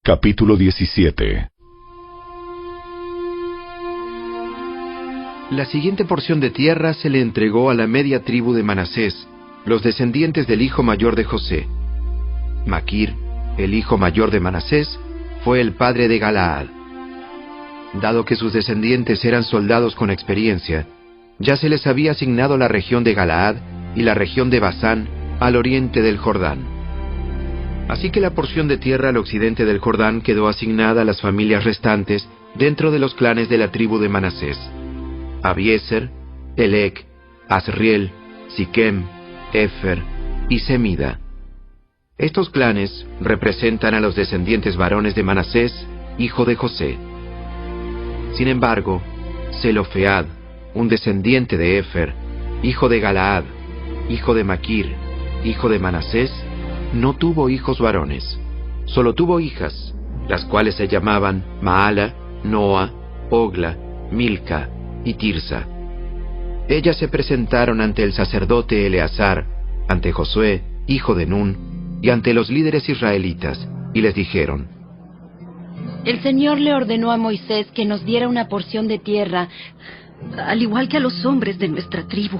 Capítulo 17. La siguiente porción de tierra se le entregó a la media tribu de Manasés, los descendientes del hijo mayor de José. Maquir, el hijo mayor de Manasés, fue el padre de Galaad. Dado que sus descendientes eran soldados con experiencia, ya se les había asignado la región de Galaad y la región de Basán al oriente del Jordán. Así que la porción de tierra al occidente del Jordán quedó asignada a las familias restantes dentro de los clanes de la tribu de Manasés: Abiezer, Elec, Asriel, Siquem, Efer y Semida. Estos clanes representan a los descendientes varones de Manasés, hijo de José. Sin embargo, Zelofead, un descendiente de Efer, hijo de Galaad, hijo de Maquir, hijo de Manasés, no tuvo hijos varones, solo tuvo hijas, las cuales se llamaban Maala, Noa, Ogla, Milca y Tirsa. Ellas se presentaron ante el sacerdote Eleazar, ante Josué, hijo de Nun, y ante los líderes israelitas, y les dijeron: El Señor le ordenó a Moisés que nos diera una porción de tierra, al igual que a los hombres de nuestra tribu.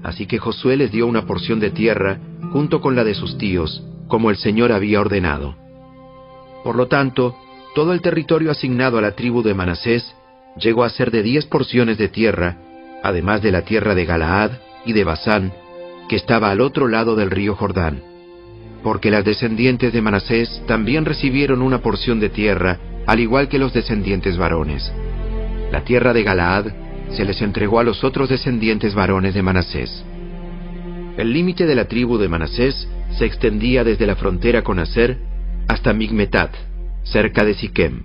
Así que Josué les dio una porción de tierra junto con la de sus tíos, como el Señor había ordenado. Por lo tanto, todo el territorio asignado a la tribu de Manasés llegó a ser de 10 porciones de tierra, además de la tierra de Galaad y de Basán, que estaba al otro lado del río Jordán. Porque las descendientes de Manasés también recibieron una porción de tierra, al igual que los descendientes varones. La tierra de Galaad se les entregó a los otros descendientes varones de Manasés. El límite de la tribu de Manasés se extendía desde la frontera con Aser hasta Migmetat, cerca de Siquem.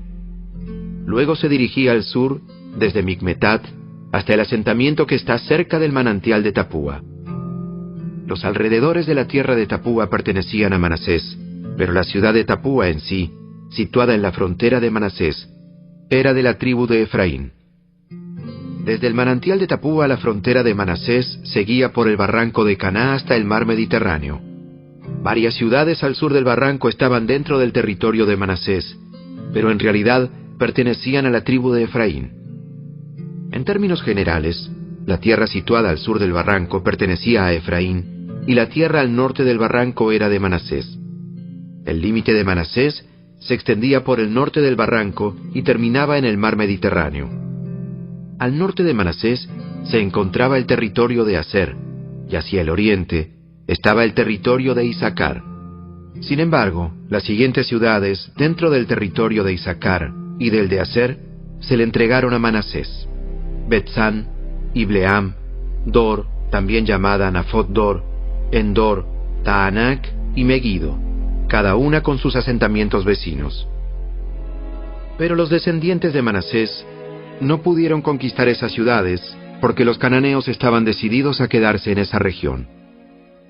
Luego se dirigía al sur, desde Migmetat hasta el asentamiento que está cerca del manantial de Tapúa. Los alrededores de la tierra de Tapúa pertenecían a Manasés, pero la ciudad de Tapúa en sí, situada en la frontera de Manasés, era de la tribu de Efraín. Desde el manantial de Tapúa la frontera de Manasés seguía por el barranco de Caná hasta el mar Mediterráneo. Varias ciudades al sur del barranco estaban dentro del territorio de Manasés, pero en realidad pertenecían a la tribu de Efraín. En términos generales, la tierra situada al sur del barranco pertenecía a Efraín, y la tierra al norte del barranco era de Manasés. El límite de Manasés se extendía por el norte del barranco y terminaba en el mar Mediterráneo. Al norte de Manasés se encontraba el territorio de Aser, y hacia el oriente estaba el territorio de Isacar. Sin embargo, las siguientes ciudades dentro del territorio de Isacar y del de Aser se le entregaron a Manasés: Betzán, Ibleam, Dor, también llamada Nafot Dor, Endor, Taanac y Megido, cada una con sus asentamientos vecinos. Pero los descendientes de Manasés no pudieron conquistar esas ciudades porque los cananeos estaban decididos a quedarse en esa región.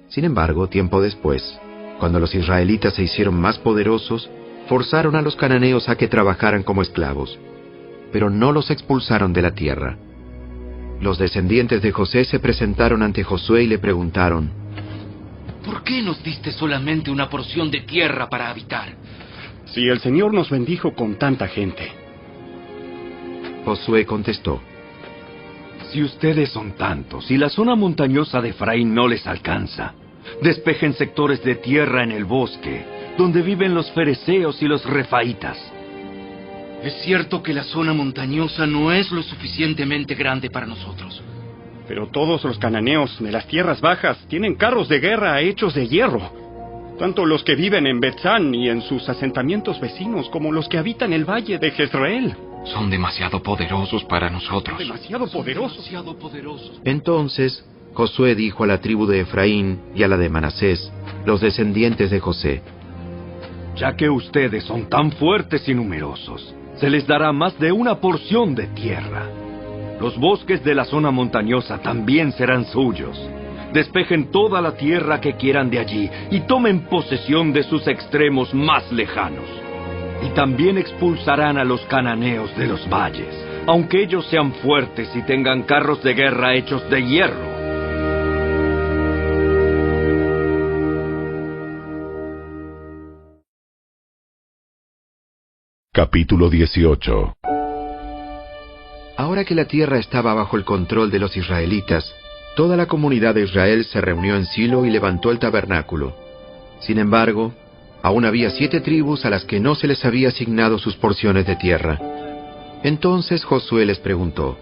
Sin embargo, tiempo después, cuando los israelitas se hicieron más poderosos, forzaron a los cananeos a que trabajaran como esclavos, pero no los expulsaron de la tierra. Los descendientes de José se presentaron ante Josué y le preguntaron: ¿Por qué nos diste solamente una porción de tierra para habitar? Si el Señor nos bendijo con tanta gente. Josué contestó: Si ustedes son tantos y la zona montañosa de Efraín no les alcanza, despejen sectores de tierra en el bosque, donde viven los fereceos y los refaitas. Es cierto que la zona montañosa no es lo suficientemente grande para nosotros. Pero todos los cananeos de las tierras bajas tienen carros de guerra hechos de hierro. Tanto los que viven en Betzán y en sus asentamientos vecinos, como los que habitan el valle de Jezreel. Son demasiado poderosos para nosotros. Demasiado poderosos. Entonces Josué dijo a la tribu de Efraín y a la de Manasés, los descendientes de José: Ya que ustedes son tan fuertes y numerosos, se les dará más de una porción de tierra. Los bosques de la zona montañosa también serán suyos. Despejen toda la tierra que quieran de allí y tomen posesión de sus extremos más lejanos. Y también expulsarán a los cananeos de los valles, aunque ellos sean fuertes y tengan carros de guerra hechos de hierro. Capítulo 18. Ahora que la tierra estaba bajo el control de los israelitas, toda la comunidad de Israel se reunió en Silo y levantó el tabernáculo. Sin embargo, aún había 7 tribus a las que no se les había asignado sus porciones de tierra. Entonces Josué les preguntó: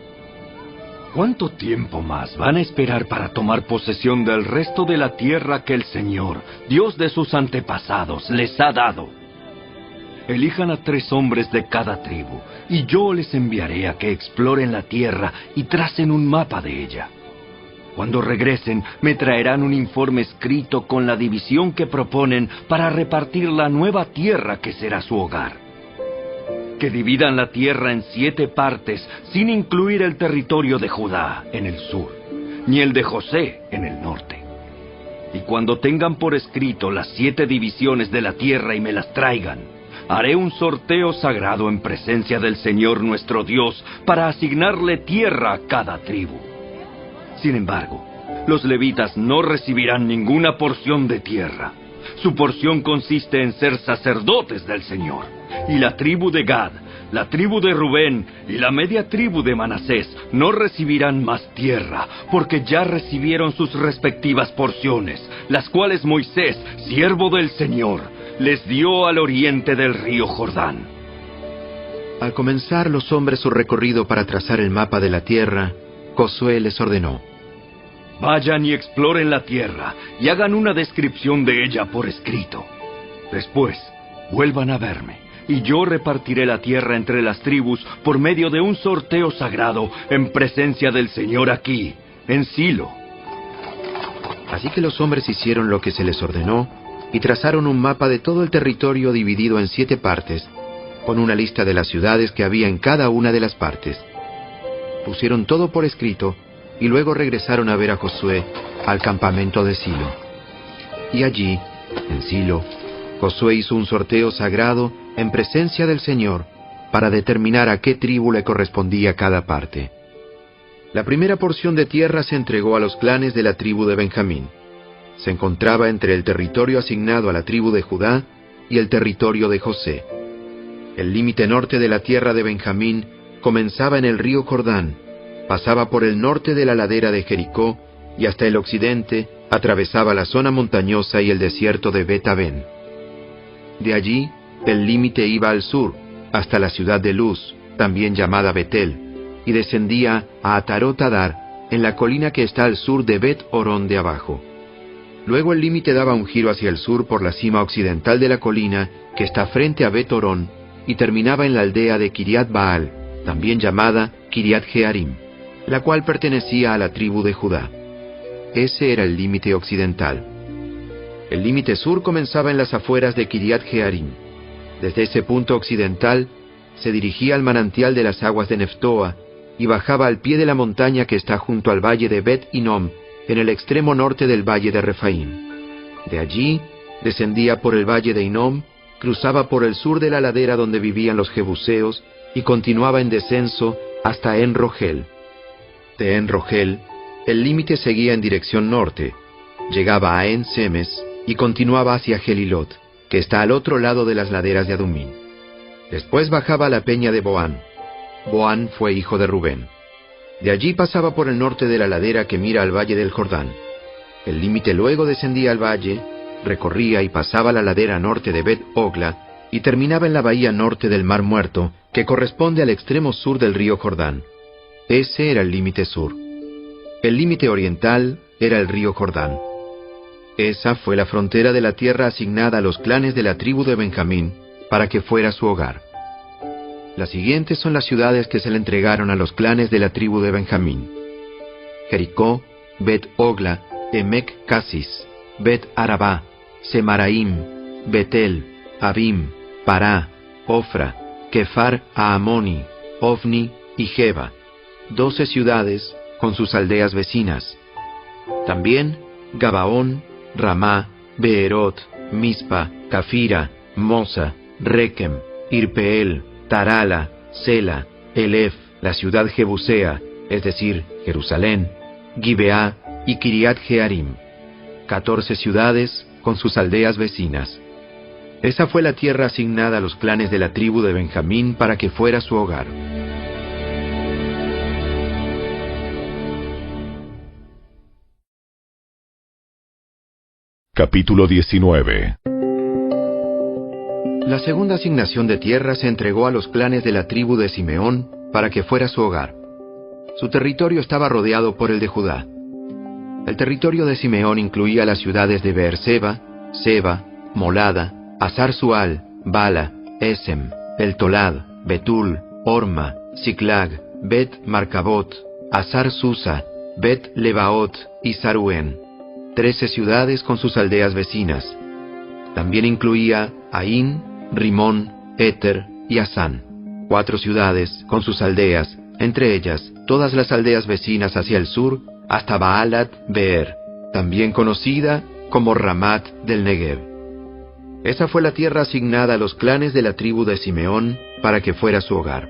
¿Cuánto tiempo más van a esperar para tomar posesión del resto de la tierra que el Señor, Dios de sus antepasados, les ha dado? Elijan a 3 hombres de cada tribu, y yo les enviaré a que exploren la tierra y tracen un mapa de ella. Cuando regresen, me traerán un informe escrito con la división que proponen para repartir la nueva tierra que será su hogar. Que dividan la tierra en 7 partes, sin incluir el territorio de Judá en el sur, ni el de José en el norte. Y cuando tengan por escrito las 7 divisiones de la tierra y me las traigan, haré un sorteo sagrado en presencia del Señor nuestro Dios para asignarle tierra a cada tribu. Sin embargo, los levitas no recibirán ninguna porción de tierra. Su porción consiste en ser sacerdotes del Señor. Y la tribu de Gad, la tribu de Rubén y la media tribu de Manasés no recibirán más tierra, porque ya recibieron sus respectivas porciones, las cuales Moisés, siervo del Señor, les dio al oriente del río Jordán. Al comenzar los hombres su recorrido para trazar el mapa de la tierra, Josué les ordenó: Vayan y exploren la tierra y hagan una descripción de ella por escrito. Después, vuelvan a verme, y yo repartiré la tierra entre las tribus por medio de un sorteo sagrado en presencia del Señor aquí, en Silo. Así que los hombres hicieron lo que se les ordenó y trazaron un mapa de todo el territorio dividido en 7 partes, con una lista de las ciudades que había en cada una de las partes. Pusieron todo por escrito y luego regresaron a ver a Josué al campamento de Silo. Y allí, en Silo, Josué hizo un sorteo sagrado en presencia del Señor para determinar a qué tribu le correspondía cada parte. La primera porción de tierra se entregó a los clanes de la tribu de Benjamín. Se encontraba entre el territorio asignado a la tribu de Judá y el territorio de José. El límite norte de la tierra de Benjamín comenzaba en el río Jordán, pasaba por el norte de la ladera de Jericó y hasta el occidente atravesaba la zona montañosa y el desierto de Bet-Aven. De allí, el límite iba al sur, hasta la ciudad de Luz, también llamada Betel, y descendía a Atarot Adar, en la colina que está al sur de Bet-Orón de abajo. Luego el límite daba un giro hacia el sur por la cima occidental de la colina que está frente a Bet-Orón y terminaba en la aldea de Kiriat Baal, también llamada Kiriat Jearim, la cual pertenecía a la tribu de Judá. Ese era el límite occidental. El límite sur comenzaba en las afueras de Kiriat Jearim. Desde ese punto occidental se dirigía al manantial de las aguas de Neftoa y bajaba al pie de la montaña que está junto al valle de Bet-Inom, en el extremo norte del valle de Refaim. De allí descendía por el valle de Inom, cruzaba por el sur de la ladera donde vivían los jebuseos y continuaba en descenso hasta En-Rogel. De En-Rogel, el límite seguía en dirección norte, llegaba a En-Semes y continuaba hacia Gelilot, que está al otro lado de las laderas de Adumín. Después bajaba a la peña de Boán. Boán fue hijo de Rubén. De allí pasaba por el norte de la ladera que mira al valle del Jordán. El límite luego descendía al valle, recorría y pasaba la ladera norte de Bet-Ogla y terminaba en la bahía norte del Mar Muerto, que corresponde al extremo sur del río Jordán. Ese era el límite sur. El límite oriental era el río Jordán. Esa fue la frontera de la tierra asignada a los clanes de la tribu de Benjamín para que fuera su hogar. Las siguientes son las ciudades que se le entregaron a los clanes de la tribu de Benjamín: Jericó, Bet-Ogla, Emec-Casis, Bet-Arabá, Semaraim, Betel, Abim, Pará, Ofra, Kefar Aamoni, Ofni y Geba, 12 ciudades con sus aldeas vecinas. También Gabaón, Ramá, Beerot, Mispa, Cafira, Mosa, Requem, Irpeel, Tarala, Sela, Elef, la ciudad jebusea, es decir, Jerusalén, Gibeá y Kiriat Jearim, 14 ciudades con sus aldeas vecinas. Esa fue la tierra asignada a los clanes de la tribu de Benjamín para que fuera su hogar. Capítulo 19. La segunda asignación de tierra se entregó a los clanes de la tribu de Simeón para que fuera su hogar. Su territorio estaba rodeado por el de Judá. El territorio de Simeón incluía las ciudades de Beerseba, Seba, Molada, Hazar-Sual, Bala, Esem, El Tolad, Betul, Orma, Siclag, Bet Marcabot, Hazar-Susa, Bet Lebaot y Saruen, 13 ciudades con sus aldeas vecinas. También incluía Aín, Rimón, Éter y Asán, 4 ciudades con sus aldeas, entre ellas todas las aldeas vecinas hacia el sur hasta Baalat Beer, también conocida como Ramat del Negev. Esa fue la tierra asignada a los clanes de la tribu de Simeón para que fuera su hogar.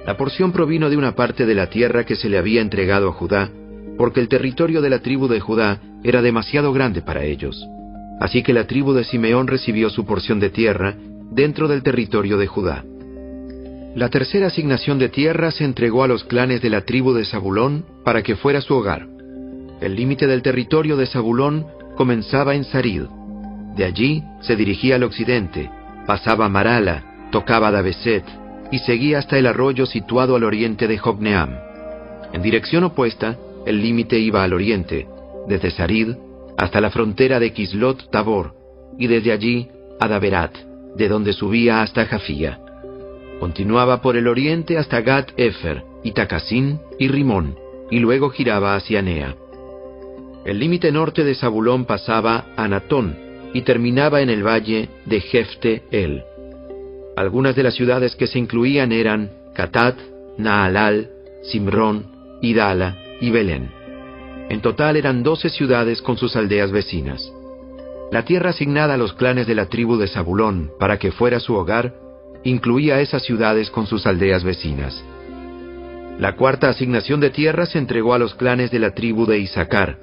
La porción provino de una parte de la tierra que se le había entregado a Judá, porque el territorio de la tribu de Judá era demasiado grande para ellos. Así que la tribu de Simeón recibió su porción de tierra dentro del territorio de Judá. La tercera asignación de tierra se entregó a los clanes de la tribu de Zabulón para que fuera su hogar. El límite del territorio de Zabulón comenzaba en Sarid. De allí se dirigía al occidente, pasaba Marala, tocaba Dabeset y seguía hasta el arroyo situado al oriente de Jocneam. En dirección opuesta, el límite iba al oriente, desde Sarid hasta la frontera de Kislot Tabor, y desde allí a Daberat, de donde subía hasta Jafía. Continuaba por el oriente hasta Gat Efer, y Takasín y Rimón, y luego giraba hacia Nea. El límite norte de Zabulón pasaba a Anatón y terminaba en el valle de Jefte El. Algunas de las ciudades que se incluían eran Catat, Naalal, Simrón, Idala y Belén. En total eran 12 ciudades con sus aldeas vecinas. La tierra asignada a los clanes de la tribu de Zabulón para que fuera su hogar incluía esas ciudades con sus aldeas vecinas. La cuarta asignación de tierra se entregó a los clanes de la tribu de Isacar.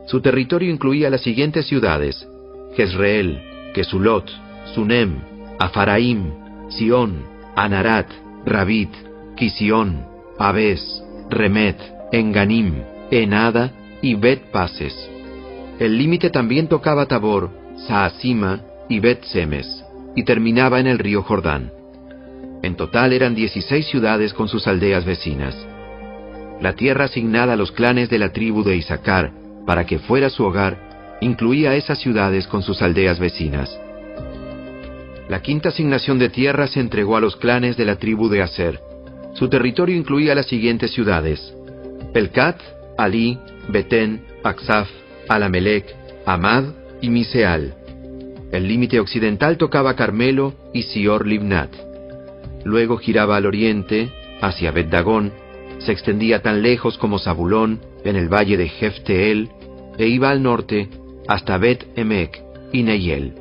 Su territorio incluía las siguientes ciudades: Jezreel, Kesulot, Sunem, Afaraim, Sión, Anarat, Rabit, Kisión, Abes, Remet, Enganim, Enada y Bet-Pases. El límite también tocaba Tabor, Saasima y Bet-Semes, y terminaba en el río Jordán. En total eran 16 ciudades con sus aldeas vecinas. La tierra asignada a los clanes de la tribu de Isacar para que fuera su hogar incluía esas ciudades con sus aldeas vecinas. La quinta asignación de tierra se entregó a los clanes de la tribu de Aser. Su territorio incluía las siguientes ciudades: Pelcat, Ali, Betén, Aksaf, Alamelec, Amad y Miseal. El límite occidental tocaba Carmelo y Sior Libnat. Luego giraba al oriente, hacia Bet-Dagón, se extendía tan lejos como Zabulón, en el valle de Jefteel, e iba al norte hasta Bet-Emek y Neiel.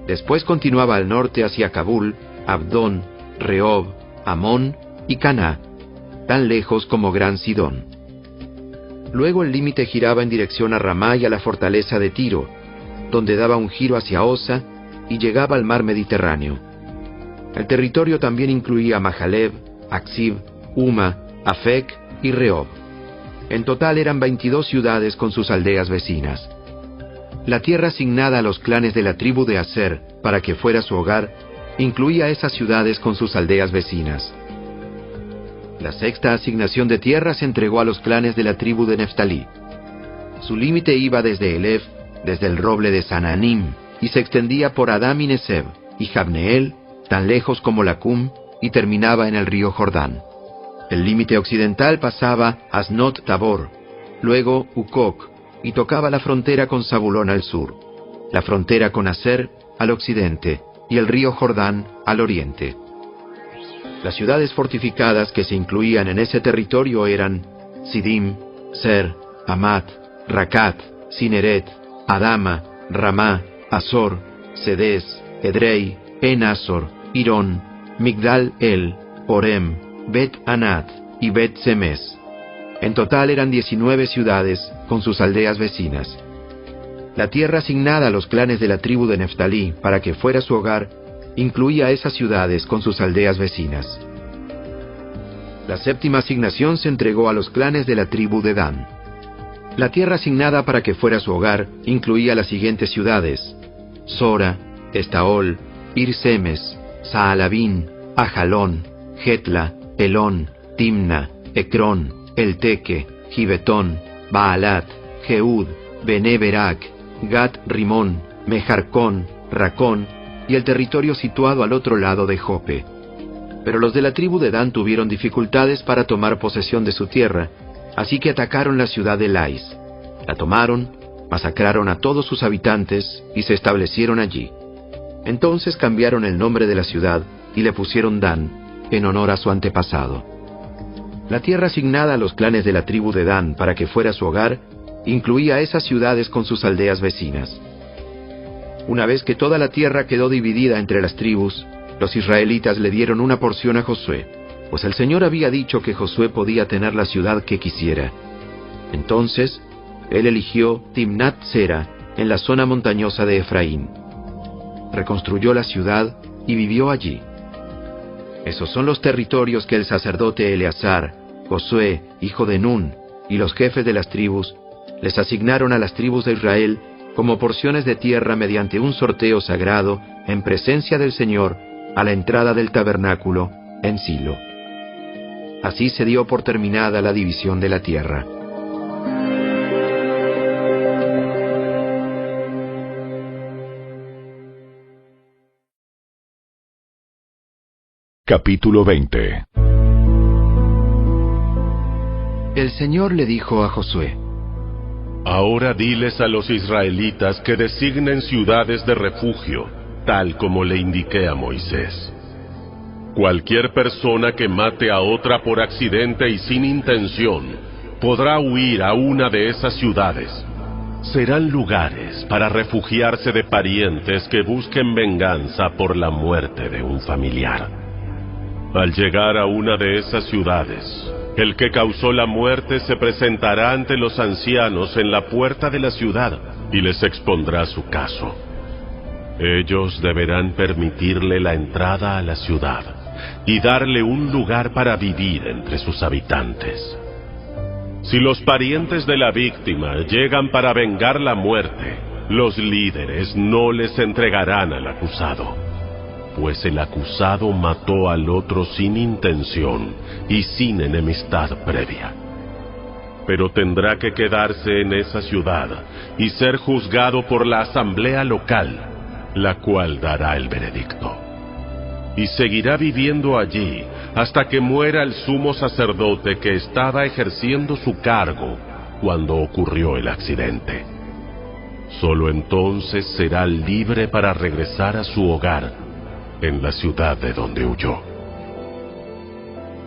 Después continuaba al norte hacia Kabul, Abdón, Rehob, Amón y Caná, tan lejos como Gran Sidón. Luego el límite giraba en dirección a Ramá y a la fortaleza de Tiro, donde daba un giro hacia Osa y llegaba al mar Mediterráneo. El territorio también incluía Mahaleb, Aksib, Uma, Afek y Rehob. En total eran 22 ciudades con sus aldeas vecinas. La tierra asignada a los clanes de la tribu de Aser para que fuera su hogar incluía esas ciudades con sus aldeas vecinas. La sexta asignación de tierra se entregó a los clanes de la tribu de Neftalí. Su límite iba desde Elef, desde el roble de Sananim, y se extendía por Adam y Neseb y Jabneel, tan lejos como Lacum, y terminaba en el río Jordán. El límite occidental pasaba Asnot Tabor, luego Ukok, y tocaba la frontera con Zabulón al sur, la frontera con Aser al occidente y el río Jordán al oriente. Las ciudades fortificadas que se incluían en ese territorio eran Sidim, Ser, Amat, Racat, Cineret, Adama, Ramá, Azor, Sedes, Edrei, En-Asor, Irón, Migdal El, Orem, Bet-Anat y Bet-Semes. En total eran 19 ciudades con sus aldeas vecinas. La tierra asignada a los clanes de la tribu de Neftalí para que fuera su hogar incluía esas ciudades con sus aldeas vecinas. La séptima asignación se entregó a los clanes de la tribu de Dan. La tierra asignada para que fuera su hogar incluía las siguientes ciudades: Sora, Estaol, Ir-Semes, Saalabín, Ajalón, Getla, Elón, Timna, Ecrón, Elteque, Gibetón, Baalat, Jeúd, Bené-Berac, Gat-Rimón, Mejarcón, Racón y el territorio situado al otro lado de Jope. Pero los de la tribu de Dan tuvieron dificultades para tomar posesión de su tierra, así que atacaron la ciudad de Lais. La tomaron, masacraron a todos sus habitantes y se establecieron allí. Entonces cambiaron el nombre de la ciudad y le pusieron Dan, en honor a su antepasado. La tierra asignada a los clanes de la tribu de Dan para que fuera su hogar incluía esas ciudades con sus aldeas vecinas. Una vez que toda la tierra quedó dividida entre las tribus, los israelitas le dieron una porción a Josué, pues el Señor había dicho que Josué podía tener la ciudad que quisiera. Entonces, él eligió Timnat-Sera en la zona montañosa de Efraín. Reconstruyó la ciudad y vivió allí. Esos son los territorios que el sacerdote Eleazar, Josué, hijo de Nun, y los jefes de las tribus les asignaron a las tribus de Israel como porciones de tierra mediante un sorteo sagrado en presencia del Señor a la entrada del tabernáculo en Silo. Así se dio por terminada la división de la tierra. Capítulo 20. El Señor le dijo a Josué: Ahora diles a los israelitas que designen ciudades de refugio, tal como le indiqué a Moisés. Cualquier persona que mate a otra por accidente y sin intención podrá huir a una de esas ciudades. Serán lugares para refugiarse de parientes que busquen venganza por la muerte de un familiar. Al llegar a una de esas ciudades, el que causó la muerte se presentará ante los ancianos en la puerta de la ciudad y les expondrá su caso. Ellos deberán permitirle la entrada a la ciudad y darle un lugar para vivir entre sus habitantes. Si los parientes de la víctima llegan para vengar la muerte, los líderes no les entregarán al acusado, pues el acusado mató al otro sin intención y sin enemistad previa. Pero tendrá que quedarse en esa ciudad y ser juzgado por la asamblea local, la cual dará el veredicto. Y seguirá viviendo allí hasta que muera el sumo sacerdote que estaba ejerciendo su cargo cuando ocurrió el accidente. Solo entonces será libre para regresar a su hogar en la ciudad de donde huyó.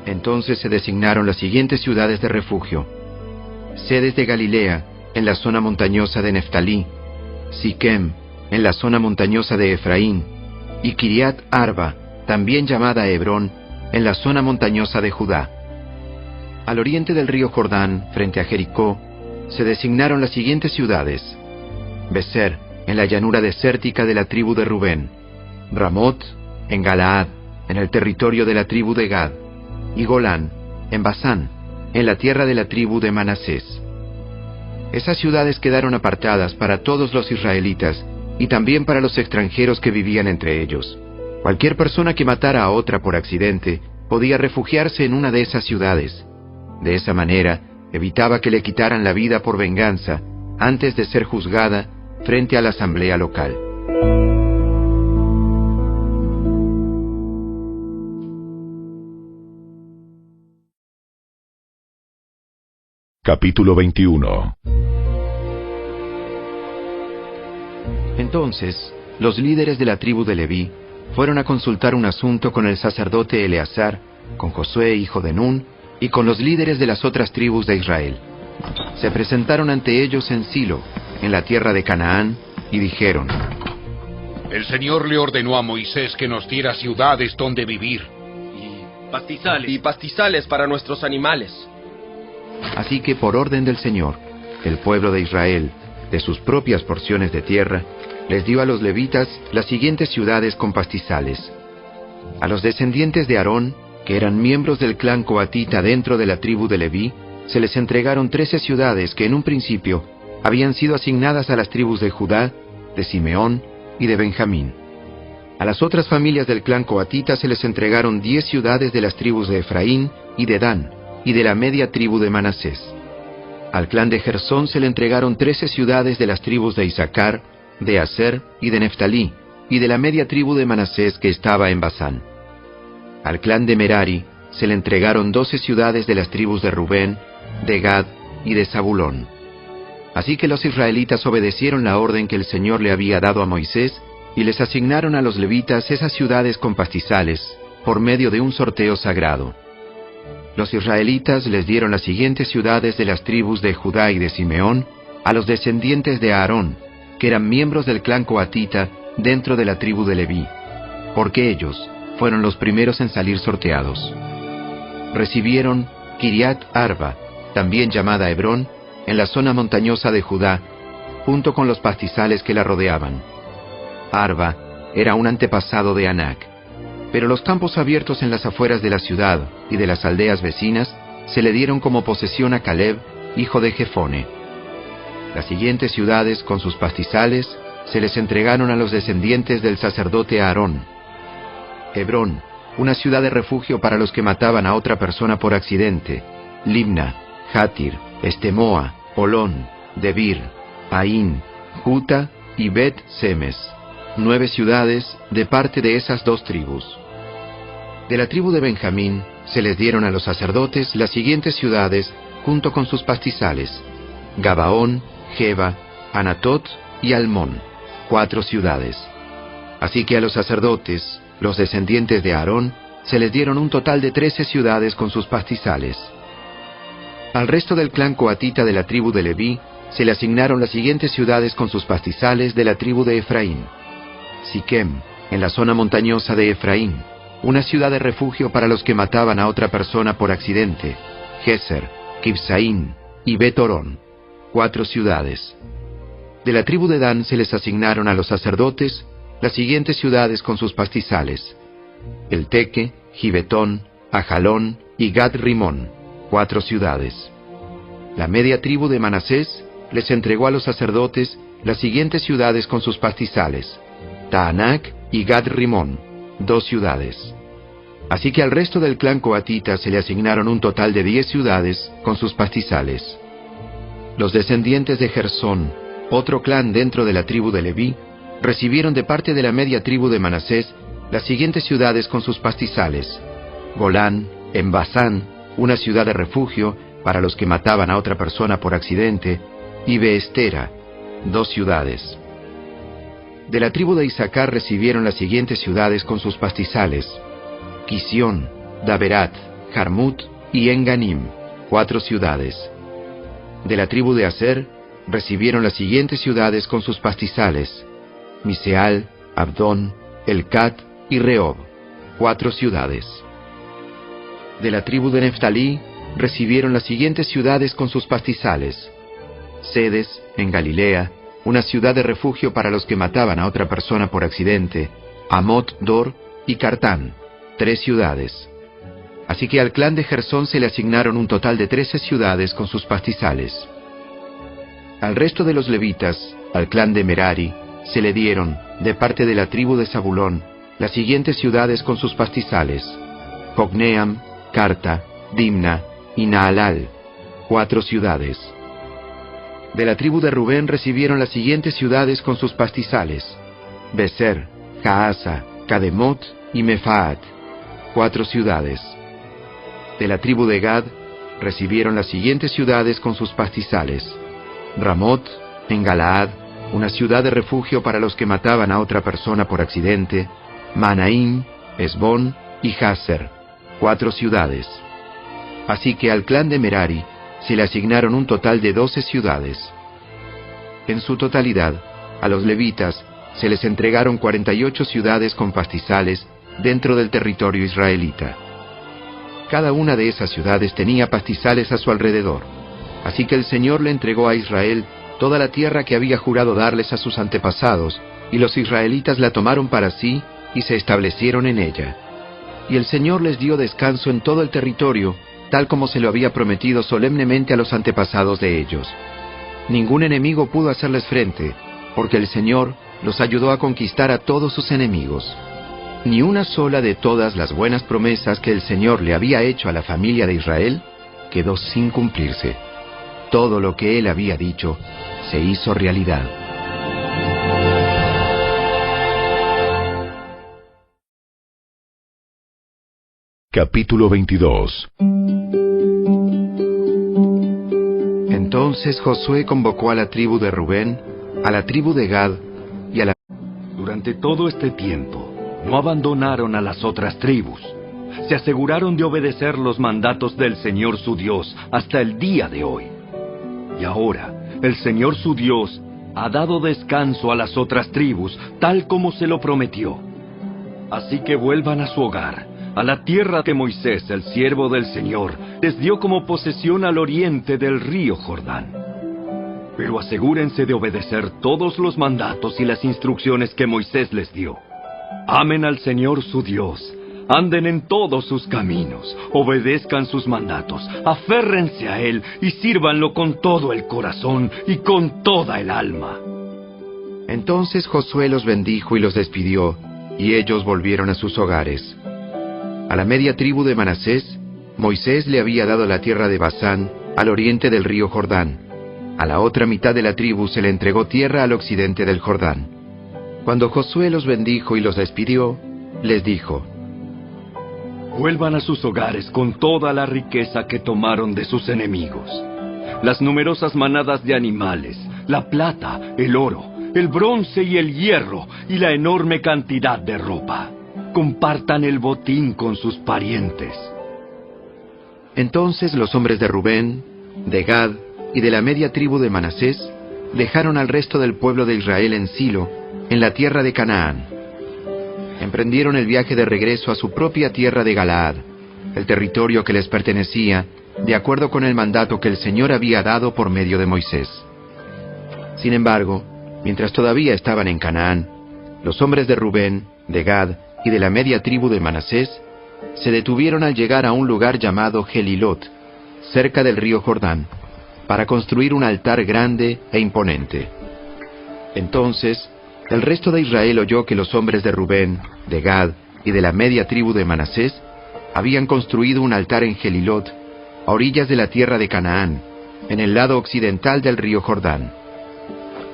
Entonces se designaron las siguientes ciudades de refugio: Sedes de Galilea, en la zona montañosa de Neftalí; Siquem, en la zona montañosa de Efraín; y Kiriat Arba, también llamada Hebrón, en la zona montañosa de Judá. Al oriente del río Jordán, frente a Jericó, se designaron las siguientes ciudades: Beser, en la llanura desértica de la tribu de Rubén; Ramot, en Galaad, en el territorio de la tribu de Gad; y Golán, en Basán, en la tierra de la tribu de Manasés. Esas ciudades quedaron apartadas para todos los israelitas y también para los extranjeros que vivían entre ellos. Cualquier persona que matara a otra por accidente podía refugiarse en una de esas ciudades. De esa manera, evitaba que le quitaran la vida por venganza antes de ser juzgada frente a la asamblea local. Capítulo 21. Entonces, los líderes de la tribu de Leví fueron a consultar un asunto con el sacerdote Eleazar, con Josué, hijo de Nun, y con los líderes de las otras tribus de Israel. Se presentaron ante ellos en Silo, en la tierra de Canaán, y dijeron: El Señor le ordenó a Moisés que nos diera ciudades donde vivir. Y pastizales para nuestros animales. Así que por orden del Señor, el pueblo de Israel, de sus propias porciones de tierra, les dio a los levitas las siguientes ciudades con pastizales. A los descendientes de Aarón, que eran miembros del clan coatita dentro de la tribu de Leví, se les entregaron 13 ciudades que en un principio habían sido asignadas a las tribus de Judá, de Simeón y de Benjamín. A las otras familias del clan coatita se les entregaron 10 ciudades de las tribus de Efraín y de Dan, y de la media tribu de Manasés. Al clan de Gersón se le entregaron 13 ciudades de las tribus de Isaacar, de Aser y de Neftalí, y de la media tribu de Manasés que estaba en Basán. Al clan de Merari se le entregaron 12 ciudades de las tribus de Rubén, de Gad y de Zabulón. Así que los israelitas obedecieron la orden que el Señor le había dado a Moisés, y les asignaron a los levitas esas ciudades con pastizales, por medio de un sorteo sagrado. Los israelitas les dieron las siguientes ciudades de las tribus de Judá y de Simeón a los descendientes de Aarón, que eran miembros del clan coatita dentro de la tribu de Leví, porque ellos fueron los primeros en salir sorteados. Recibieron Kiriat Arba, también llamada Hebrón, en la zona montañosa de Judá, junto con los pastizales que la rodeaban. Arba era un antepasado de Anac, pero los campos abiertos en las afueras de la ciudad y de las aldeas vecinas se le dieron como posesión a Caleb, hijo de Jefone. Las siguientes ciudades con sus pastizales se les entregaron a los descendientes del sacerdote Aarón. Hebrón, una ciudad de refugio para los que mataban a otra persona por accidente. Libna, Jatir, Estemoa, Olón, Debir, Aín, Juta y Bet-Semes. 9 ciudades de parte de esas 2 tribus. De la tribu de Benjamín se les dieron a los sacerdotes las siguientes ciudades junto con sus pastizales: Gabaón, Geba, Anatot y Almón, 4 ciudades. Así que a los sacerdotes, los descendientes de Aarón, se les dieron un total de 13 ciudades con sus pastizales. Al resto del clan coatita de la tribu de Leví se le asignaron las siguientes ciudades con sus pastizales de la tribu de Efraín: Siquem, en la zona montañosa de Efraín, una ciudad de refugio para los que mataban a otra persona por accidente. Geser, Kibsaín y Bet-Orón, 4 ciudades. De la tribu de Dan se les asignaron a los sacerdotes las siguientes ciudades con sus pastizales: Elteque, Gibetón, Ajalón y Gad-Rimón, 4 ciudades. La media tribu de Manasés les entregó a los sacerdotes las siguientes ciudades con sus pastizales: Taanac y Gad-Rimón, 2 ciudades. Así que al resto del clan coatita se le asignaron un total de 10 ciudades con sus pastizales. Los descendientes de Gersón, otro clan dentro de la tribu de Leví, recibieron de parte de la media tribu de Manasés las siguientes ciudades con sus pastizales: Golán, en Basán, una ciudad de refugio para los que mataban a otra persona por accidente, y Beestera, 2 ciudades. De la tribu de Isaacar recibieron las siguientes ciudades con sus pastizales: Quisión, Daberat, Jarmut y Enganim, 4 ciudades. De la tribu de Aser recibieron las siguientes ciudades con sus pastizales: Miseal, Abdón, Elcat y Rehob, 4 ciudades. De la tribu de Neftalí recibieron las siguientes ciudades con sus pastizales: Sedes, en Galilea, una ciudad de refugio para los que mataban a otra persona por accidente, Amot Dor y Cartán, 3 ciudades. Así que al clan de Gersón se le asignaron un total de 13 ciudades con sus pastizales. Al resto de los levitas, al clan de Merari, se le dieron, de parte de la tribu de Zabulón, las siguientes ciudades con sus pastizales: Jocneam, Carta, Dimna y Naalal, 4 ciudades. De la tribu de Rubén recibieron las siguientes ciudades con sus pastizales: Beser, Jaasa, Cademot y Mefaat, 4 ciudades. De la tribu de Gad recibieron las siguientes ciudades con sus pastizales: Ramot, en Galaad, una ciudad de refugio para los que mataban a otra persona por accidente, Manaim, Esbón y Jaser, 4 ciudades. Así que al clan de Merari se le asignaron un total de 12 ciudades. En su totalidad, a los levitas se les entregaron 48 ciudades con pastizales dentro del territorio israelita. Cada una de esas ciudades tenía pastizales a su alrededor, así que el Señor le entregó a Israel toda la tierra que había jurado darles a sus antepasados, y los israelitas la tomaron para sí y se establecieron en ella. Y el Señor les dio descanso en todo el territorio, tal como se lo había prometido solemnemente a los antepasados de ellos. Ningún enemigo pudo hacerles frente, porque el Señor los ayudó a conquistar a todos sus enemigos. Ni una sola de todas las buenas promesas que el Señor le había hecho a la familia de Israel quedó sin cumplirse. Todo lo que Él había dicho se hizo realidad. Capítulo 22. Entonces Josué convocó a la tribu de Rubén, a la tribu de Gad y a la... Durante todo este tiempo, no abandonaron a las otras tribus. Se aseguraron de obedecer los mandatos del Señor su Dios hasta el día de hoy. Y ahora, el Señor su Dios ha dado descanso a las otras tribus, tal como se lo prometió. Así que vuelvan a su hogar, a la tierra que Moisés, el siervo del Señor, les dio como posesión al oriente del río Jordán. Pero asegúrense de obedecer todos los mandatos y las instrucciones que Moisés les dio. Amen al Señor su Dios, anden en todos sus caminos, obedezcan sus mandatos, aférrense a Él y sírvanlo con todo el corazón y con toda el alma. Entonces Josué los bendijo y los despidió, y ellos volvieron a sus hogares. A la media tribu de Manasés, Moisés le había dado la tierra de Basán, al oriente del río Jordán. A la otra mitad de la tribu se le entregó tierra al occidente del Jordán. Cuando Josué los bendijo y los despidió, les dijo: Vuelvan a sus hogares con toda la riqueza que tomaron de sus enemigos. Las numerosas manadas de animales, la plata, el oro, el bronce y el hierro, y la enorme cantidad de ropa. Compartan el botín con sus parientes. Entonces los hombres de Rubén, de Gad y de la media tribu de Manasés dejaron al resto del pueblo de Israel en Silo, en la tierra de Canaán. Emprendieron el viaje de regreso a su propia tierra de Galaad, el territorio que les pertenecía, de acuerdo con el mandato que el Señor había dado por medio de Moisés. Sin embargo, mientras todavía estaban en Canaán, los hombres de Rubén, de Gad y de la media tribu de Manasés se detuvieron al llegar a un lugar llamado Gelilot, cerca del río Jordán, para construir un altar grande e imponente. Entonces, el resto de Israel oyó que los hombres de Rubén, de Gad y de la media tribu de Manasés habían construido un altar en Gelilot, a orillas de la tierra de Canaán, en el lado occidental del río Jordán.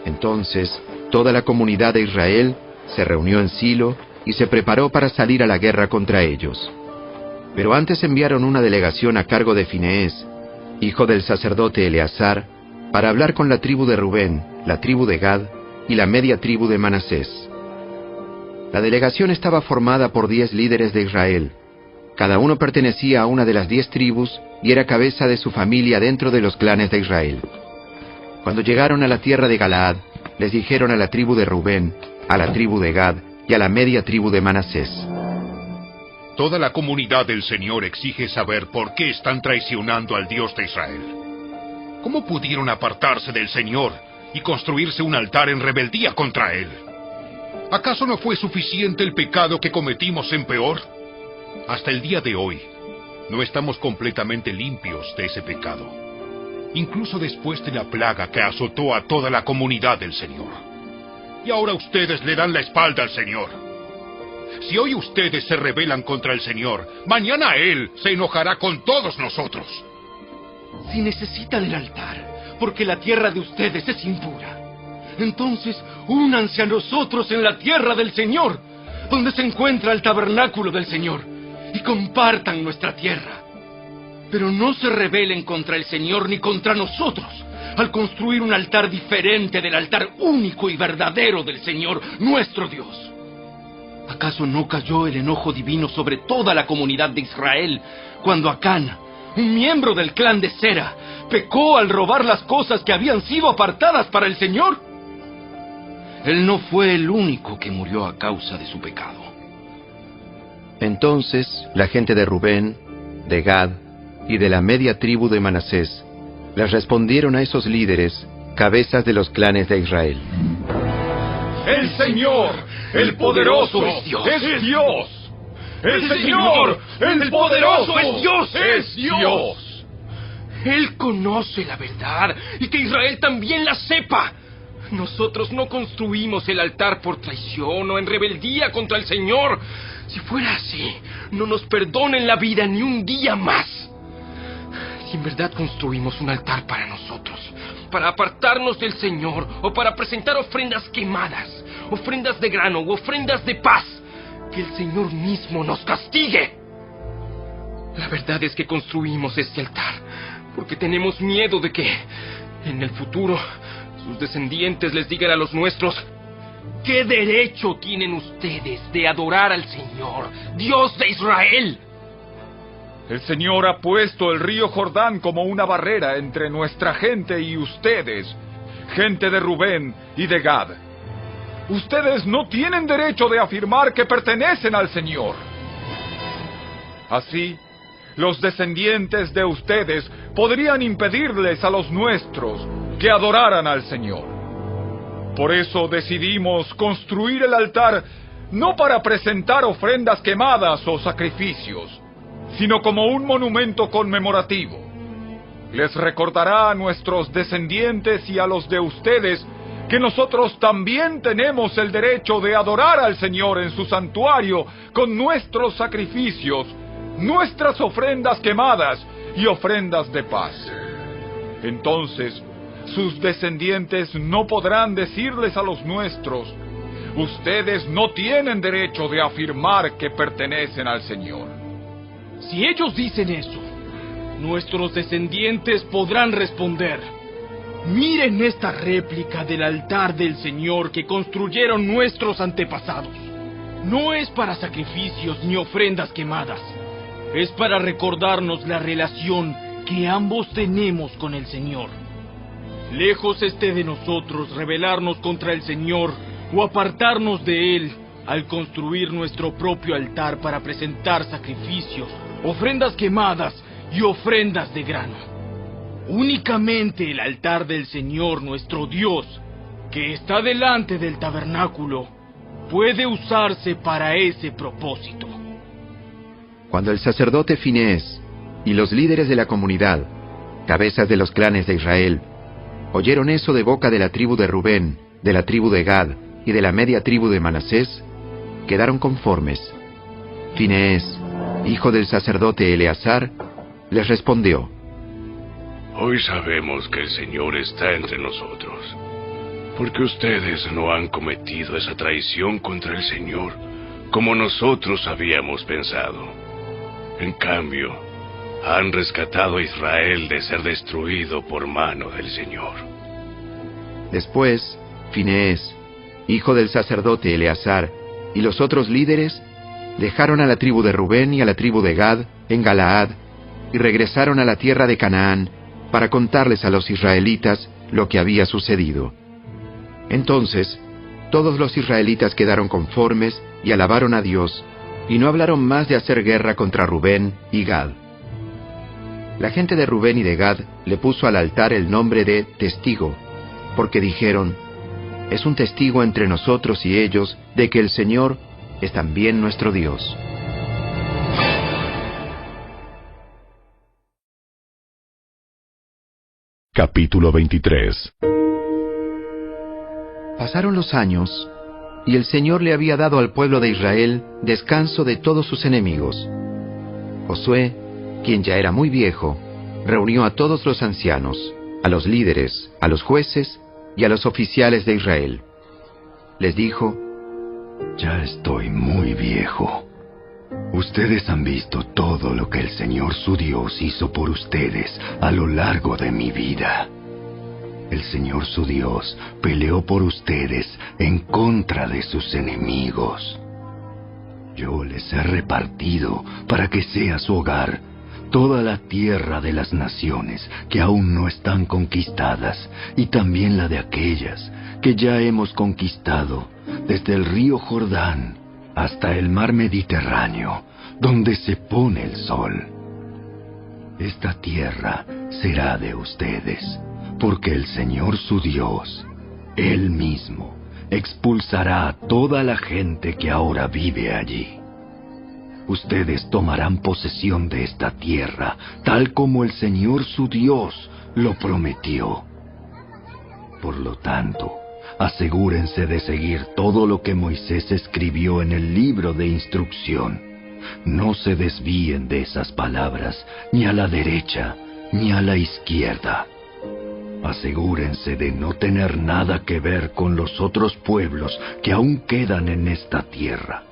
Entonces, toda la comunidad de Israel se reunió en Silo y se preparó para salir a la guerra contra ellos. Pero antes enviaron una delegación a cargo de Fineés, hijo del sacerdote Eleazar, para hablar con la tribu de Rubén, la tribu de Gad y la media tribu de Manasés. La delegación estaba formada por 10 líderes de Israel. Cada uno pertenecía a una de las 10 tribus y era cabeza de su familia dentro de los clanes de Israel. Cuando llegaron a la tierra de Galaad, les dijeron a la tribu de Rubén, a la tribu de Gad y a la media tribu de Manasés: Toda la comunidad del Señor exige saber por qué están traicionando al Dios de Israel. ¿Cómo pudieron apartarse del Señor y construirse un altar en rebeldía contra Él? ¿Acaso no fue suficiente el pecado que cometimos en Peor? Hasta el día de hoy, no estamos completamente limpios de ese pecado, incluso después de la plaga que azotó a toda la comunidad del Señor. Y ahora ustedes le dan la espalda al Señor. Si hoy ustedes se rebelan contra el Señor, mañana Él se enojará con todos nosotros. Si necesitan el altar, porque la tierra de ustedes es impura, entonces únanse a nosotros en la tierra del Señor, donde se encuentra el tabernáculo del Señor, y compartan nuestra tierra. Pero no se rebelen contra el Señor ni contra nosotros, al construir un altar diferente del altar único y verdadero del Señor, nuestro Dios. ¿Acaso no cayó el enojo divino sobre toda la comunidad de Israel cuando Acán, un miembro del clan de Sera, pecó al robar las cosas que habían sido apartadas para el Señor? Él no fue el único que murió a causa de su pecado. Entonces la gente de Rubén, de Gad y de la media tribu de Manasés les respondieron a esos líderes, cabezas de los clanes de Israel. El Señor, el poderoso, es Dios. Es Dios. El Señor, el poderoso, es Dios. Es Dios. Él conoce la verdad y que Israel también la sepa. Nosotros no construimos el altar por traición o en rebeldía contra el Señor. Si fuera así, no nos perdonen la vida ni un día más. Si en verdad construimos un altar para nosotros, para apartarnos del Señor o para presentar ofrendas quemadas, ofrendas de grano u ofrendas de paz, que el Señor mismo nos castigue. La verdad es que construimos este altar porque tenemos miedo de que, en el futuro, sus descendientes les digan a los nuestros: ¿qué derecho tienen ustedes de adorar al Señor, Dios de Israel? El Señor ha puesto el río Jordán como una barrera entre nuestra gente y ustedes, gente de Rubén y de Gad. Ustedes no tienen derecho de afirmar que pertenecen al Señor. Así, los descendientes de ustedes podrían impedirles a los nuestros que adoraran al Señor. Por eso decidimos construir el altar no para presentar ofrendas quemadas o sacrificios, sino como un monumento conmemorativo. Les recordará a nuestros descendientes y a los de ustedes que nosotros también tenemos el derecho de adorar al Señor en su santuario con nuestros sacrificios, nuestras ofrendas quemadas y ofrendas de paz. Entonces, sus descendientes no podrán decirles a los nuestros: ustedes no tienen derecho de afirmar que pertenecen al Señor. Si ellos dicen eso, nuestros descendientes podrán responder: miren esta réplica del altar del Señor que construyeron nuestros antepasados. No es para sacrificios ni ofrendas quemadas. Es para recordarnos la relación que ambos tenemos con el Señor. Lejos esté de nosotros rebelarnos contra el Señor o apartarnos de Él al construir nuestro propio altar para presentar sacrificios, ofrendas quemadas y ofrendas de grano. Únicamente el altar del Señor nuestro Dios, que está delante del tabernáculo, puede usarse para ese propósito. Cuando el sacerdote Finehés y los líderes de la comunidad, cabezas de los clanes de Israel, oyeron eso de boca de la tribu de Rubén, de la tribu de Gad y de la media tribu de Manasés, quedaron conformes. Finehés, hijo del sacerdote Eleazar, les respondió: Hoy sabemos que el Señor está entre nosotros, porque ustedes no han cometido esa traición contra el Señor como nosotros habíamos pensado. En cambio, han rescatado a Israel de ser destruido por mano del Señor. Después, Finehés, hijo del sacerdote Eleazar, y los otros líderes dejaron a la tribu de Rubén y a la tribu de Gad en Galaad y regresaron a la tierra de Canaán para contarles a los israelitas lo que había sucedido. Entonces, todos los israelitas quedaron conformes y alabaron a Dios, y no hablaron más de hacer guerra contra Rubén y Gad. La gente de Rubén y de Gad le puso al altar el nombre de Testigo, porque dijeron: es un testigo entre nosotros y ellos de que el Señor es también nuestro Dios. Capítulo 23. Pasaron los años, y el Señor le había dado al pueblo de Israel descanso de todos sus enemigos. Josué, quien ya era muy viejo, reunió a todos los ancianos, a los líderes, a los jueces y a los oficiales de Israel. Les dijo: ya estoy muy viejo. Ustedes han visto todo lo que el Señor su Dios hizo por ustedes a lo largo de mi vida. El Señor su Dios peleó por ustedes en contra de sus enemigos. Yo les he repartido para que sea su hogar toda la tierra de las naciones que aún no están conquistadas, y también la de aquellas que ya hemos conquistado, desde el río Jordán hasta el mar Mediterráneo, donde se pone el sol. Esta tierra será de ustedes, porque el Señor su Dios, Él mismo, expulsará a toda la gente que ahora vive allí. Ustedes tomarán posesión de esta tierra, tal como el Señor su Dios lo prometió. Por lo tanto, asegúrense de seguir todo lo que Moisés escribió en el libro de instrucción. No se desvíen de esas palabras, ni a la derecha, ni a la izquierda. Asegúrense de no tener nada que ver con los otros pueblos que aún quedan en esta tierra.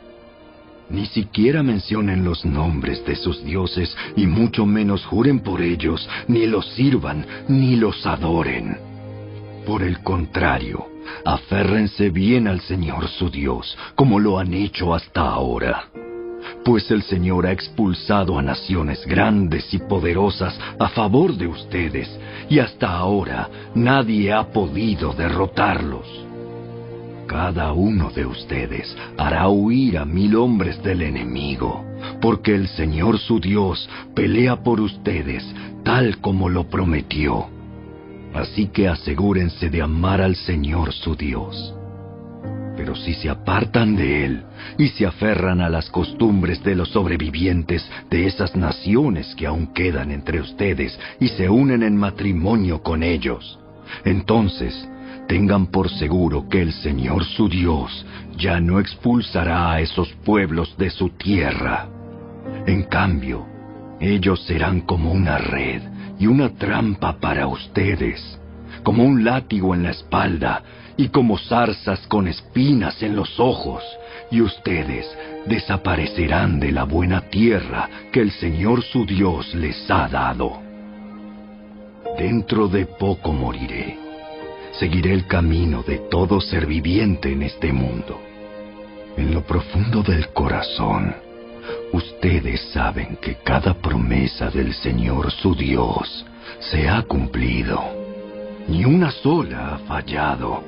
Ni siquiera mencionen los nombres de sus dioses, y mucho menos juren por ellos, ni los sirvan, ni los adoren. Por el contrario, aférrense bien al Señor su Dios, como lo han hecho hasta ahora. Pues el Señor ha expulsado a naciones grandes y poderosas a favor de ustedes, y hasta ahora nadie ha podido derrotarlos. Cada uno de ustedes hará huir a 1000 hombres del enemigo, porque el Señor su Dios pelea por ustedes tal como lo prometió. Así que asegúrense de amar al Señor su Dios. Pero si se apartan de Él y se aferran a las costumbres de los sobrevivientes de esas naciones que aún quedan entre ustedes y se unen en matrimonio con ellos, entonces tengan por seguro que el Señor su Dios ya no expulsará a esos pueblos de su tierra. En cambio, ellos serán como una red y una trampa para ustedes, como un látigo en la espalda y como zarzas con espinas en los ojos, y ustedes desaparecerán de la buena tierra que el Señor su Dios les ha dado. Dentro de poco moriré. Seguiré el camino de todo ser viviente en este mundo. En lo profundo del corazón, ustedes saben que cada promesa del Señor su Dios se ha cumplido. Ni una sola ha fallado.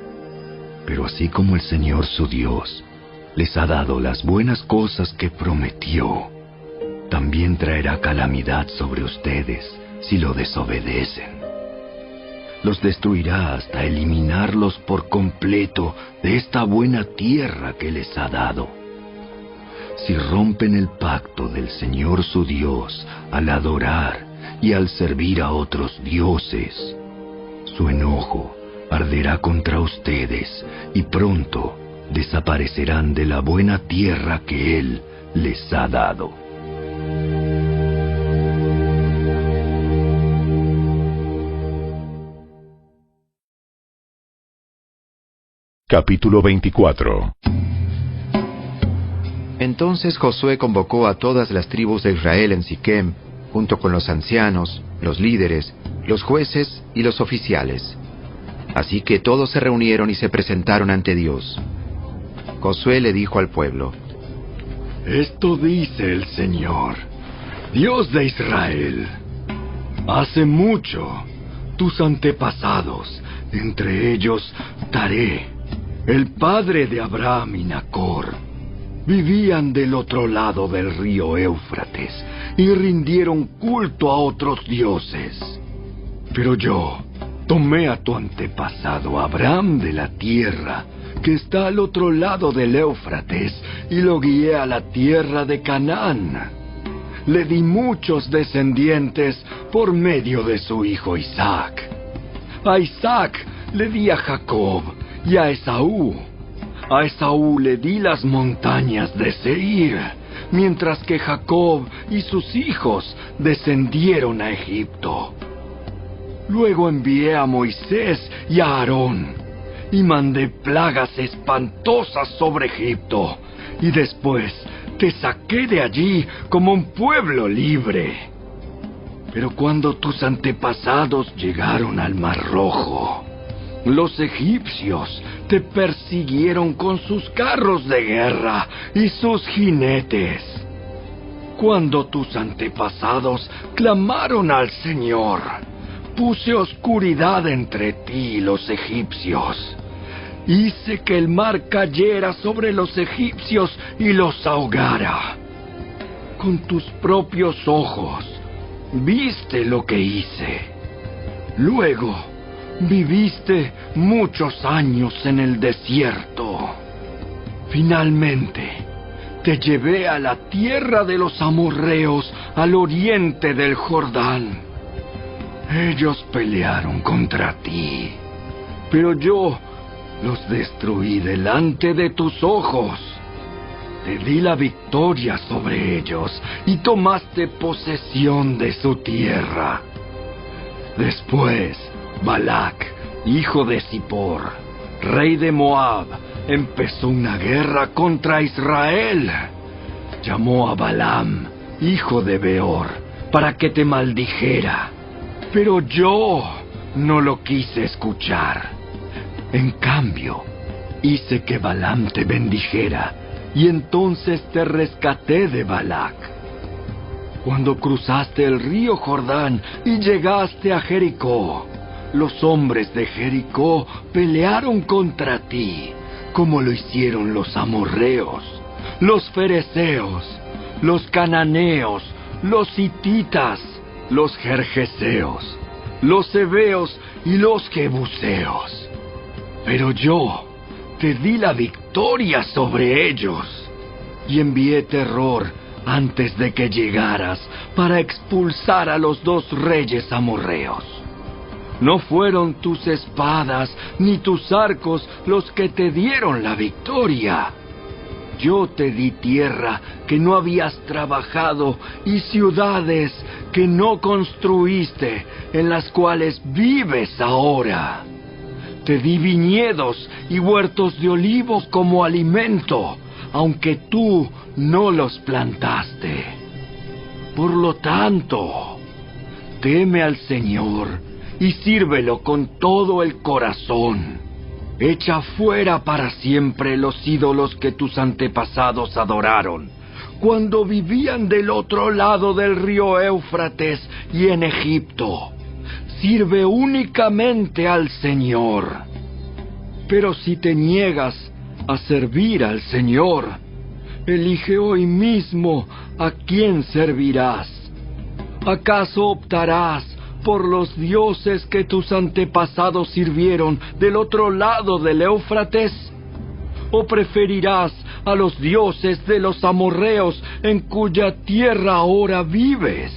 Pero así como el Señor su Dios les ha dado las buenas cosas que prometió, también traerá calamidad sobre ustedes si lo desobedecen. Los destruirá hasta eliminarlos por completo de esta buena tierra que les ha dado. Si rompen el pacto del Señor su Dios al adorar y al servir a otros dioses, su enojo arderá contra ustedes y pronto desaparecerán de la buena tierra que Él les ha dado. Capítulo 24. Entonces Josué convocó a todas las tribus de Israel en Siquem, junto con los ancianos, los líderes, los jueces y los oficiales. Así que todos se reunieron y se presentaron ante Dios. Josué le dijo al pueblo: Esto dice el Señor, Dios de Israel. Hace mucho, tus antepasados, entre ellos Taré, el padre de Abraham y Nacor, vivían del otro lado del río Éufrates y rindieron culto a otros dioses. Pero yo tomé a tu antepasado Abraham de la tierra que está al otro lado del Éufrates y lo guié a la tierra de Canaán. Le di muchos descendientes por medio de su hijo Isaac. A Isaac le di a Jacob y a Esaú. A Esaú le di las montañas de Seir, mientras que Jacob y sus hijos descendieron a Egipto. Luego envié a Moisés y a Aarón, y mandé plagas espantosas sobre Egipto, y después te saqué de allí como un pueblo libre. Pero cuando tus antepasados llegaron al Mar Rojo, los egipcios te persiguieron con sus carros de guerra y sus jinetes. Cuando tus antepasados clamaron al Señor, puse oscuridad entre ti y los egipcios. Hice que el mar cayera sobre los egipcios y los ahogara. Con tus propios ojos viste lo que hice. Luego Viviste muchos años en el desierto. Finalmente, te llevé a la tierra de los amorreos, al oriente del Jordán. Ellos pelearon contra ti, pero yo los destruí delante de tus ojos. Te di la victoria sobre ellos y tomaste posesión de su tierra. Después, Balac, hijo de Zippor, rey de Moab, empezó una guerra contra Israel. Llamó a Balaam, hijo de Beor, para que te maldijera. Pero yo no lo quise escuchar. En cambio, hice que Balaam te bendijera, y entonces te rescaté de Balac. Cuando cruzaste el río Jordán y llegaste a Jericó, los hombres de Jericó pelearon contra ti, como lo hicieron los amorreos, los fereceos, los cananeos, los hititas, los gergeseos, los heveos y los jebuseos. Pero yo te di la victoria sobre ellos y envié terror antes de que llegaras para expulsar a los 2 reyes amorreos. No fueron tus espadas ni tus arcos los que te dieron la victoria. Yo te di tierra que no habías trabajado y ciudades que no construiste, en las cuales vives ahora. Te di viñedos y huertos de olivo como alimento, aunque tú no los plantaste. Por lo tanto, teme al Señor y sírvelo con todo el corazón. Echa fuera para siempre los ídolos que tus antepasados adoraron, cuando vivían del otro lado del río Éufrates y en Egipto. Sirve únicamente al Señor. Pero si te niegas a servir al Señor, elige hoy mismo a quién servirás. ¿Acaso optarás por los dioses que tus antepasados sirvieron del otro lado del Éufrates? ¿O preferirás a los dioses de los amorreos en cuya tierra ahora vives?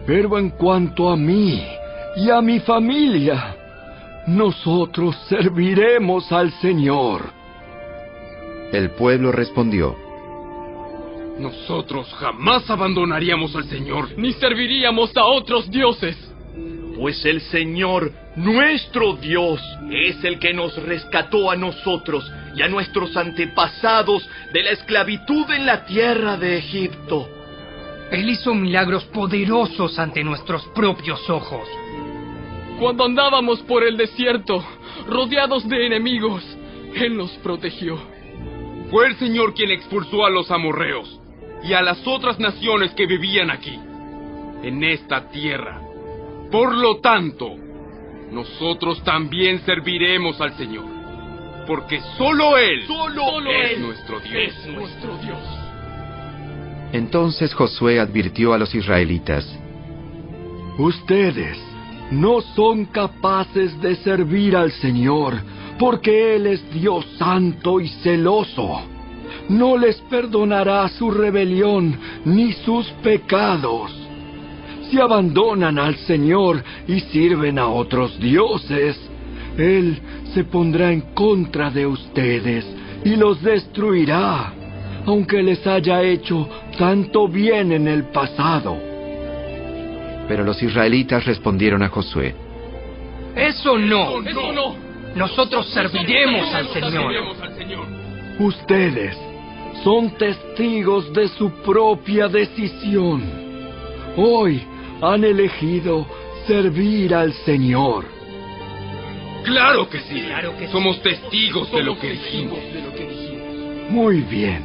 Pero en cuanto a mí y a mi familia, nosotros serviremos al Señor. El pueblo respondió: Nosotros jamás abandonaríamos al Señor, ni serviríamos a otros dioses. Pues el Señor, nuestro Dios, es el que nos rescató a nosotros y a nuestros antepasados de la esclavitud en la tierra de Egipto. Él hizo milagros poderosos ante nuestros propios ojos. Cuando andábamos por el desierto, rodeados de enemigos, Él nos protegió. Fue el Señor quien expulsó a los amorreos y a las otras naciones que vivían aquí, en esta tierra. Por lo tanto, nosotros también serviremos al Señor, porque solo Él es nuestro Dios. Entonces Josué advirtió a los israelitas: Ustedes no son capaces de servir al Señor, porque Él es Dios santo y celoso. No les perdonará su rebelión ni sus pecados. Si abandonan al Señor y sirven a otros dioses, Él se pondrá en contra de ustedes y los destruirá, aunque les haya hecho tanto bien en el pasado. Pero los israelitas respondieron a Josué: Eso no. Nosotros serviremos al Señor. Ustedes son testigos de su propia decisión. Hoy han elegido servir al Señor. ¡Claro que sí! Somos testigos de lo que dijimos. Muy bien.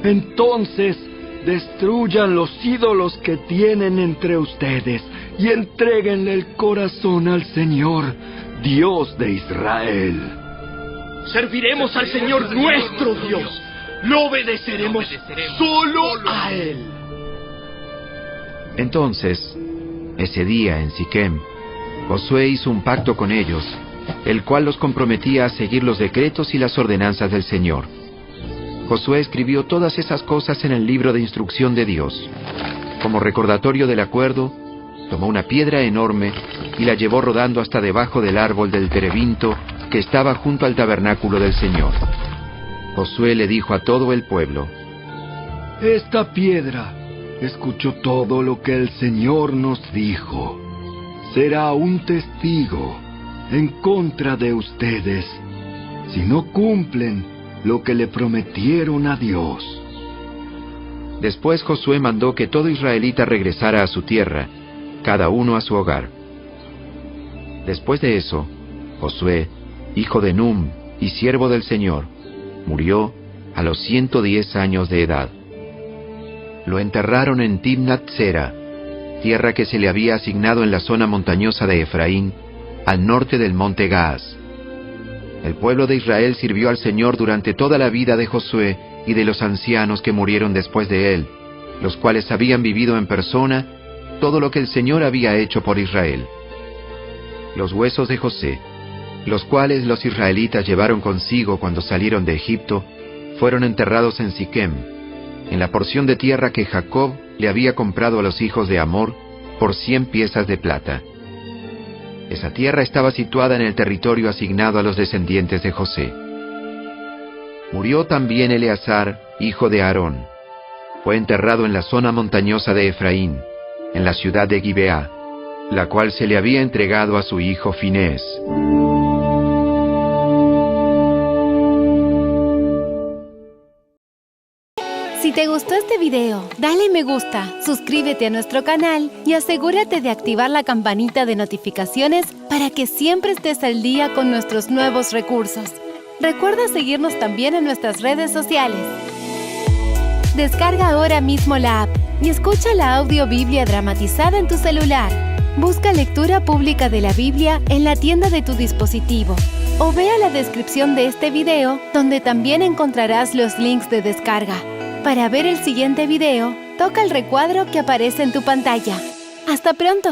Entonces, destruyan los ídolos que tienen entre ustedes y entréguenle el corazón al Señor, Dios de Israel. Serviremos al Señor nuestro Dios. Lo obedeceremos solo a Él. Entonces, ese día en Siquem, Josué hizo un pacto con ellos, el cual los comprometía a seguir los decretos y las ordenanzas del Señor. Josué escribió todas esas cosas en el libro de instrucción de Dios. Como recordatorio del acuerdo, tomó una piedra enorme y la llevó rodando hasta debajo del árbol del terebinto que estaba junto al tabernáculo del Señor. Josué le dijo a todo el pueblo: Esta piedra escuchó todo lo que el Señor nos dijo. Será un testigo en contra de ustedes si no cumplen lo que le prometieron a Dios. Después Josué mandó que todo israelita regresara a su tierra, cada uno a su hogar. Después de eso, Josué, hijo de Num y siervo del Señor, murió a los 110 años de edad. Lo enterraron en Timnat Sera, tierra que se le había asignado en la zona montañosa de Efraín, al norte del monte Gaas. El pueblo de Israel sirvió al Señor durante toda la vida de Josué y de los ancianos que murieron después de él, los cuales habían vivido en persona todo lo que el Señor había hecho por Israel. Los huesos de José, los cuales los israelitas llevaron consigo cuando salieron de Egipto, fueron enterrados en Siquem, en la porción de tierra que Jacob le había comprado a los hijos de Amor por 100 piezas de plata. Esa tierra estaba situada en el territorio asignado a los descendientes de José. Murió también Eleazar, hijo de Aarón. Fue enterrado en la zona montañosa de Efraín, en la ciudad de Gibeá, la cual se le había entregado a su hijo Finés. Si te gustó este video, dale me gusta, suscríbete a nuestro canal y asegúrate de activar la campanita de notificaciones para que siempre estés al día con nuestros nuevos recursos. Recuerda seguirnos también en nuestras redes sociales. Descarga ahora mismo la app y escucha la audiobiblia dramatizada en tu celular. Busca lectura pública de la Biblia en la tienda de tu dispositivo o vea la descripción de este video donde también encontrarás los links de descarga. Para ver el siguiente video, toca el recuadro que aparece en tu pantalla. ¡Hasta pronto!